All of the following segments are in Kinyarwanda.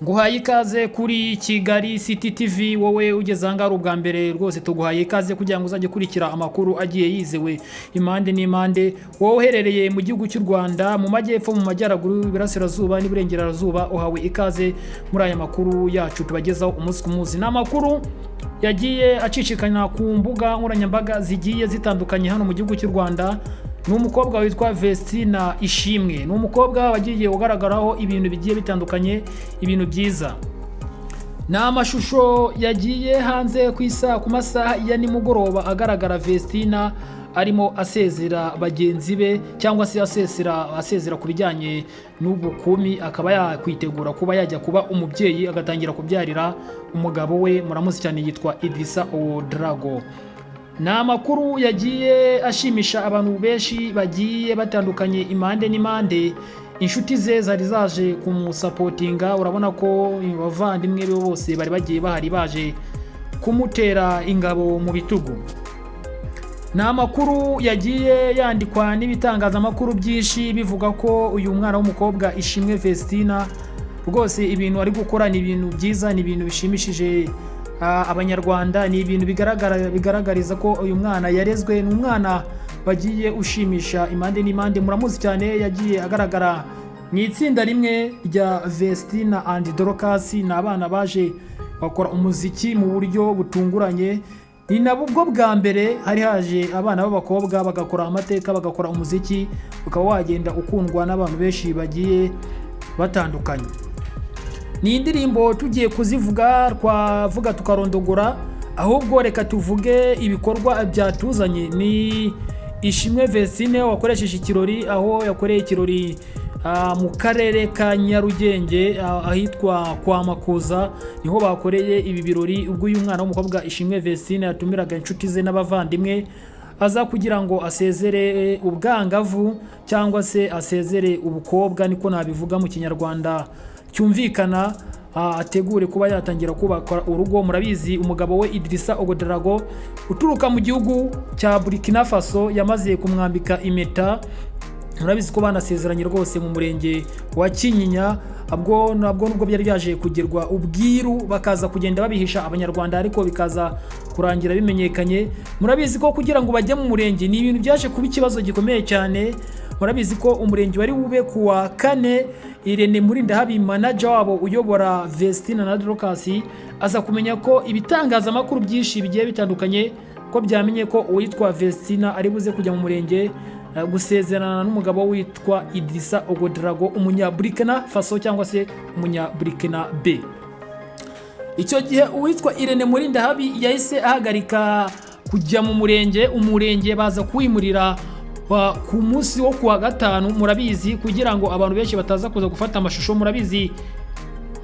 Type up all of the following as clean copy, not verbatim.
Nguhaye ikaze kuri Kigali City TV wowe ugeze ahangaha ubwa mbere rwose tuguhaye ikaze kugira ngo uzajye kurikira amakuru agiye yizewe impande n'impande wowe uherereye mu gihugu cy'u Rwanda mu majyepfo mu majyaruguru ibirasirazuba n'iburengerazuba uhawe ikaze muri aya makuru yacu tubagezaho umunsi ku munsi. N'amakuru yagiye acicikana ku mbuga nkoranyambaga zigiye zitandukanye hano mu gihugu cy'u Rwanda. Ni umukobwa witwa Vestine Ishimwe, ni umukobwa wagiye ugaragaraho ibintu bigiye bitandukanye, ibintu byiza. Ni amashusho yagiye hanze ku masaha ya nimugoroba agaragara Vestine arimo asezera bagenzi be cyangwa se asezera ku bijyanye n'ubukumi, akaba yakwitegura kuba yajya kuba umubyeyi agatangira kubyarira umugabo we muramuzi cyane yitwa Idrissa Odrago. Ni amakuru yagiye ashimisha abantu benshi bagiye batandukanye impande n'impande. Inshuti ze zari zaje kumusapotinga, urabona ko abavandimwe be bose bari bagiye bahari baje kumutera ingabo mu bitugu. Ni amakuru yagiye yandikwa n'ibitangazamakuru byinshi bivuga ko uyu mwana w'umukobwa Ishimwe Vestine rwose ibintu ari gukora ni ibintu byiza, ni ibintu bishimishije abanyarwanda, ni ibintu bigaragariza ko uyu mwana yarezwe. Ni umwana bagiye ushimisha impande n'impande, muramuzi cyane yagiye agaragara mu itsinda rimwe rya Vestine and Dorcas. Ni abana baje bakora umuziki mu buryo butunguranye, ni nabo bwo bwa mbere hari haje abana b'abakobwa bagakora amateka bagakora umuziki ukaba wagenda ukundwa n'abantu benshi bagiye batandukanye. Ni indirimbo tugiye kuzivuga twavuga tukarondogora, ahubwo reka tuvuge ibikorwa byatuzanye. Ni Ishimwe Vestine wakoresheje ikirori, aho yakoreye ikirori mu karere ka Nyarugenge ahitwa kwa Makuza, niho bakoreye ibi birori. Ubwo uyu mwana w'umukobwa Ishimwe Vestine yatumiraga inshuti ze n'abavandimwe aza kugira ngo asezere ubwangavu cyangwa se asezere ubukobwa, niko nabivuga mu kinyarwanda cyumvikana. Ategure kuba yatangira kubaka urugo. Murabizi umugabo we Idrissa Odrago uturuka mu gihugu cya Burkina Faso yamaze kumwambika impeta. Murabizi ko banasezeranye rwose mu murenge wa Kinyinya. Nabwo nubwo byari byaje kugerwa ubwiru bakaza kugenda babihisha abanyarwanda, ariko bikaza kurangira bimenyekanye. Murabizi ko kugira ngo bajye mu murenge ni ibintu byaje kuba ikibazo gikomeye cyane. Murabizi ko umurenge wari wube kuwa 4 Irene Murindahabi manager wabo uyobora Vestine na Dorcas aza kumenya ko ibitangazamakuru byinshi bigiye bitandukanye ko byamenye ko uwitwa Vestine ari buze kujya mu murenge gusezerana n'umugabo witwa Idrissa Odrago umunya Burkina Faso cyangwa se umunya Burkina B. Icyo gihe uwitwa Irene Murindahabi yahise ahagarika kujya mu umurenge baza kwimurira ku munsi wo kuwa 5. Murabizi kugira ngo abantu benshi bataza kuza gufata amashusho. Murabizi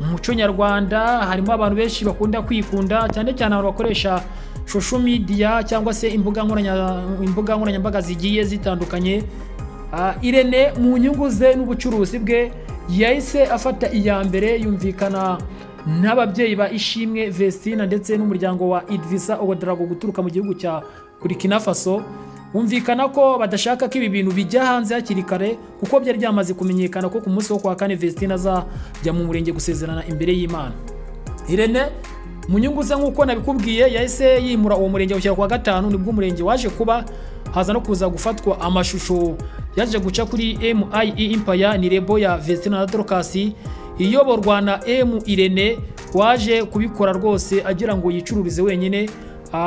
mu muco nyarwanda harimo abantu benshi bakunda kwikunda, cyane cyane abantu bakoresha social media cyangwa se imbuga nkoranyambaga zigiye zitandukanye. Irene mu nyungu ze n'ubucuruzi bwe yahise afata iya mbere, yumvikana n'ababyeyi ba Ishimwe Vestine ndetse n'umuryango wa Idrissa Odrago guturuka mu gihugu cya Burkina Faso. Bumvikana ko badashaka ko ibi bintu bijya hanze hakiri kare, kuko byari byamaze kumenyekana ko ku munsi wo kuwa 4 Vestine azajya mu murenge gusezerana imbere y'Imana. Irene mu nyungu ze nk'uko nabikubwiye yahise yimura uwo murenge ushyira kuwa 5, nibwo umurenge waje kuba haza no kuza gufatwa amashusho yaje guca kuri MIE Empire, ni rebo ya Vestine na Dorcas iyoborwa na Irene waje kubikora rwose agira ngo yicururize wenyine.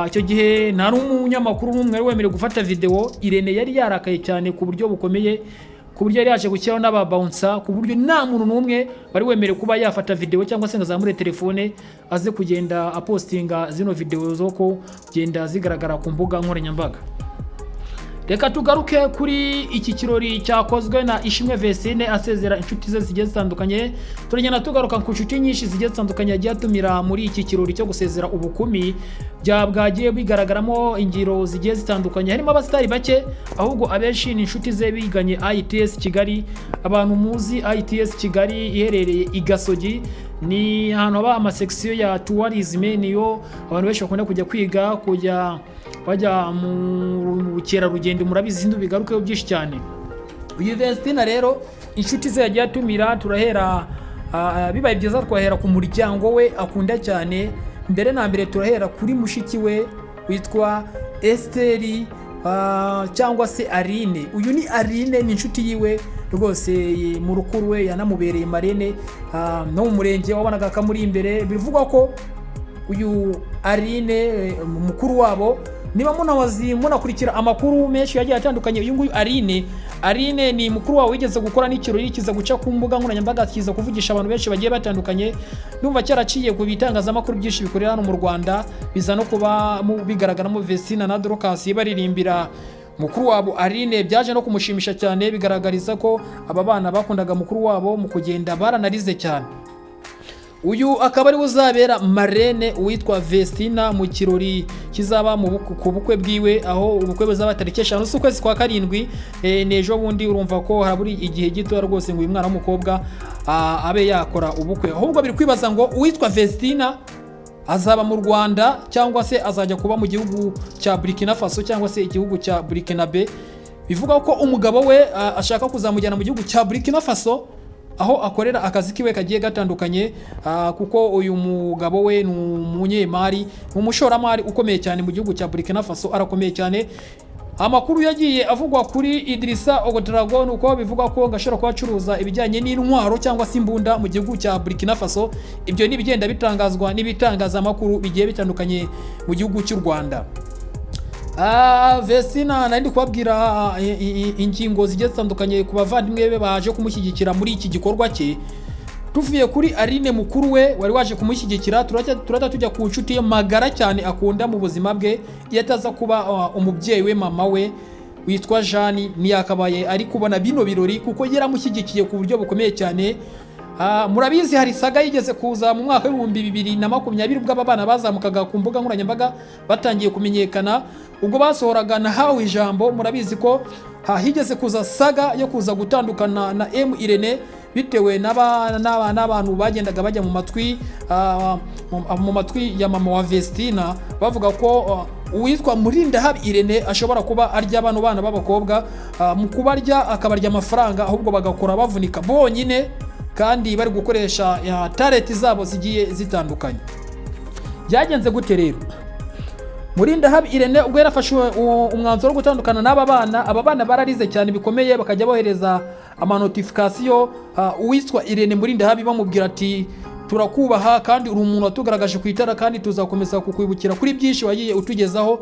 Icyo gihe nta n'umunyamakuru n'umwe wari wemerewe gufata video. Irene yari yarakaye cyane ku buryo bukomeye, ku buryo yari yaje gushyiraho n'ababouncer, ku buryo nta muntu n'umwe wari wemerewe kuba yafata video cyangwa se ngo azamure telefone aze kugenda apostinga zino video zo kugenda zigaragara ku mbuga nkoranyambaga. Reka tugaruke kuri iki kirori cyakozwe na Ishimwe Vestine asezera inshuti ze zigiye zitandukanye. Turagenda tugaruka ku nshuti nyinshi zigiye zitandukanye yagiye atumira muri iki kirori cyo gusezera ubukumi. Bwagiye bigaragaramo ingiro zigiye zitandukanye, harimo abasitari bake ahubwo abenshi ni inshuti ze biganye ITS Kigali. Abantu muzi ITS Kigali iherereye i Gasogi, ni ahantu haba amasection ya tourism, niyo abantu benshi bakunda kujya kwiga bajya mu bukerarugendo. Murabizi ndu bigarukeho byinshi cyane. Uyu Vestine rero inshuti ze yagiye atumira, turahera bibaye byiza twahera ku muryango we akunda cyane. Mbere na mbere turahera kuri mushiki we witwa Esteri cyangwa se Aline. Uyu ni Aline, ni inshuti yiwe rwose, mu rukuru we yanamubereye marene no mu murenge wabonaga akamuri imbere. Bivugwa ko uyu Aline mukuru wabo, niba munakurikira amakuru menshi yagiye atandukanye, uyu nguyu Aline ni mukuru wawe wigeze gukora n'ikirori kiza guca ku mbuga nkoranyambaga, kiza kuvugisha abantu benshi bagiye batandukanye. Numva cyaraciye ku bitangazamakuru byinshi bikorera hano mu Rwanda, biza no kuba bigaragaramo Vestine na Dorcas baririmbira mukuru wabo Aline. Byaje no kumushimisha cyane, bigaragariza ko aba bana bakundaga mukuru wabo mu kugenda baranarize cyane. Uyu akaba ari uzabera marene witwa Vestine mu kirori kizaba ku bukwe bwiwe, aho ubukwe buzaba tariki 5 z'ukwezi kwa karindwi. Nejo bundi urumva ko haraburi igihe gito rwose ngo uyu mwana w'umukobwa abe yakora ubukwe. Ahubwo biri kwibaza ngo uwitwa Vestine azaba mu Rwanda cyangwa se azajya kuba mu gihugu cya Burkina Faso cyangwa se igihugu cya Burkinabe. Bivuga ko umugabo we ashaka kuzamujyana mu gihugu cya Burkina Faso, aho akorera akazi kiwe kagiye gatandukanye, kuko uyu mugabo we ni umunyemari, umushoramari ukomeye cyane mu gihugu cya Burkina Faso, arakomeye cyane. Amakuru yagiye avugwa kuri Idrissa Ogodragon uko bivuga ko ngashobora kubacuruza ibijyanye n'intwaro cyangwa se imbunda mu gihugu cya Burkina Faso. Ibyo ni bigenda bitangazwa n'ibitangazamakuru bigiye bitandukanye mu gihugu cy'u Rwanda. Vestine nandi kubabwira ingingo zigiye zitandukanye ku bavandimwe be baje kumushyigikira muri iki gikorwa cye. Tuvuye kuri Aline mukuru we wari waje kumushyigikira, turata tujya ku nshuti ye magara cyane akunda mu buzima bwe, yataza kuba umubyeyi we mama we witwa Jeanne. Niyakabaye ari kubona bino birori kuko yaramushyigikiye ku buryo bukomeye cyane. Murabizi hari saga yigeze kuza mu mwaka wa 2020 ubwo aba bana bazamukaga ku mbuga nkoranyambaga batangiye kumenyekana, ubwo basohoraga na hawe ijambo. Murabizi ko higeze kuza saga yo kuza gutandukana na Irene bitewe n'abantu bagendaga bajya mu matwi ya mama wa Vestine, bavuga ko uwitwa Murindahabi Irene ashobora kuba arya bano bana b'abakobwa, mu kubarya akabarya amafaranga, ahubwo bagakora bavunika bonyine kandi bari gukoresha talent zabo zigiye zitandukanye. Byagenze gute rero? Murindahabi Irene ubwo yarafashe umwanzuro wo gutandukana n'aba bana. Aba bana bararize cyane bikomeye, bakajya bohereza amanotification uwitwa Irene Murindahabi bamubwira ati turakubaha kandi uri umuntu watugaragaje ku itara kandi tuzakomeza kukwibukira kuri byinshi wagiye utugezaho.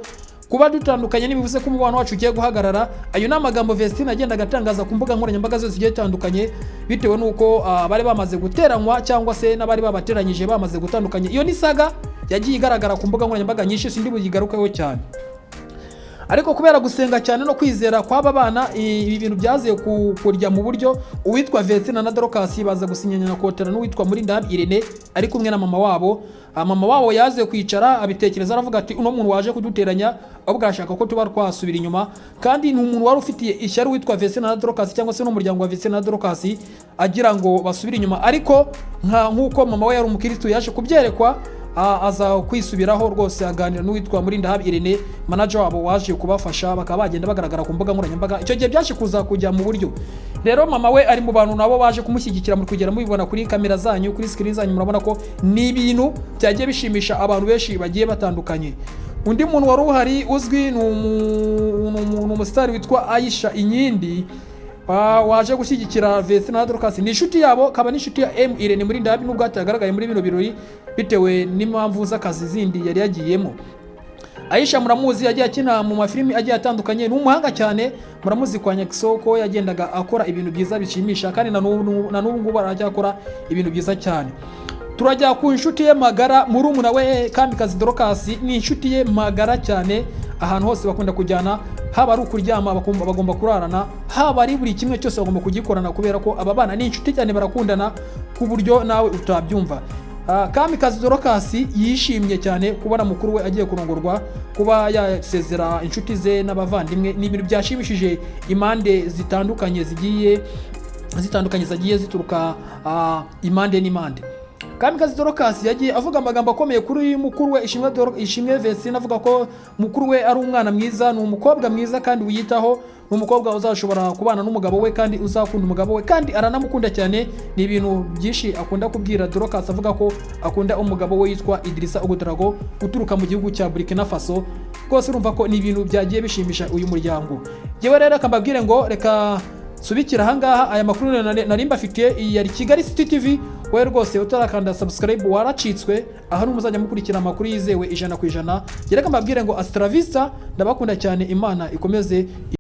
Kuba dutandukanye n'ibivuze ko umubano wacu ugiye guhagarara. Ayo ni amagambo Vestine agenda agatangaza ku mbuga nkoranyambaga zose zigiye zitandukanye, bitewe n'uko bari bamaze guteranywa cyangwa se n'abari babateranyije bamaze gutandukanye. Iyo ni saga yagiye igaragara ku mbuga nkoranyambaga nyinshi, sindi buyigarukeho cyane. Ariko kubera gusenga cyane no kwizera kw'aba bana, ibi bintu byaziye kurya mu buryo uwitwa Vestine na Dorcas baza gusinyanya kotera n'uwitwa Murindahabi Irene ari kumwe na mama wabo. Mama wabo yaze kwicara abitekereza, aravuga ati uno muntu waje kuduteranya ahubwo arashaka ko tuba twasubira inyuma, kandi ni umuntu wari ufitiye ishyari witwa Vestine na Dorcas cyangwa se n'umuryango wa Vestine na Dorcas, agira ngo basubire inyuma. Ariko nk'uko mama we yari umukristo yaje kubyerekwa, aza kwisubiraho rwose aganira n'uwitwa Murindahabi Irene, manager wabo waje kubafasha, bakaba bagenda bagaragara ku mbuga nkoranyambaga. Icyo gihe byaje kuza kujya mu buryo. Rero mama we ari mu bantu nabo baje kumushyigikira, muri kugera mubibona kuri kamera zanyu, kuri screen zanyu, murabona ko ni ibintu byagiye bishimisha abantu benshi bagiye batandukanye. Undi muntu wari uhari uzwi ni umusitari witwa Aisha Inyindi, waje gushyigikira Vestine na Dorcas. Ni inshuti yabo, kaba n'inshuti ya Irene Murindahabi nubwo atagaragaye muri bino birori bitewe n'impamvu z'akazi zindi yari yagiyemo. Aisha muramuzi, yagiye akina mu mafilimi agiye atandukanye, ni umuhanga cyane. Muramuzi kwa Nyakisoko yagendaga akora ibintu byiza bishimisha, kandi na n'ubu ngubu aracyakora ibintu byiza cyane. Turajya ku inshuti ye magara, murumuna we Kamikazi Dorcas ni inshuti ye magara cyane. Ahantu hose bakunda kujyana, haba ari ukuryama bagomba kurarana, haba ari buri kimwe cyose bagomba kugikorana, kubera ko aba bana ni inshuti cyane, barakundana ku buryo nawe utabyumva. Kamikazi Dorcas yishimye cyane kubona mukuru we agiye kurongorwa, kuba yasezera inshuti ze n'abavandimwe. Ni ibintu byashimishije impande zitandukanye zigiye zituruka impande n'impande. Kamikazi Dorcas yagiye avuga amagambo akomeye kuri mukuru we Ishimwe Vestine, avuga ko mukuru we ari umwana mwiza, ni umukobwa mwiza kandi wiyitaho, n'umukobwa uzashobora kubana n'umugabo we kandi uzakunda umugabo we kandi aranamukunda cyane. Ni ibintu byinshi akunda kubwira Dorcas avuga ko akunda umugabo we yitwa Idrissa Ogodrago uturuka mu gihugu cya Burkina Faso. Rwose urumva ko ni ibintu byagiye bishimisha uyu muryango. Yewe rero akambabwire ngo reka subikira ahangaha aya makuru nari mbafitiye. Iyi yari Kigali City TV. Wowe rwose utarakanda subscribe waracitswe, aha numuzajya mukurikira amakuru yizewe 100%. Reka mbabwire ngo Astra Vista, ndabakunda cyane, Imana ikomeze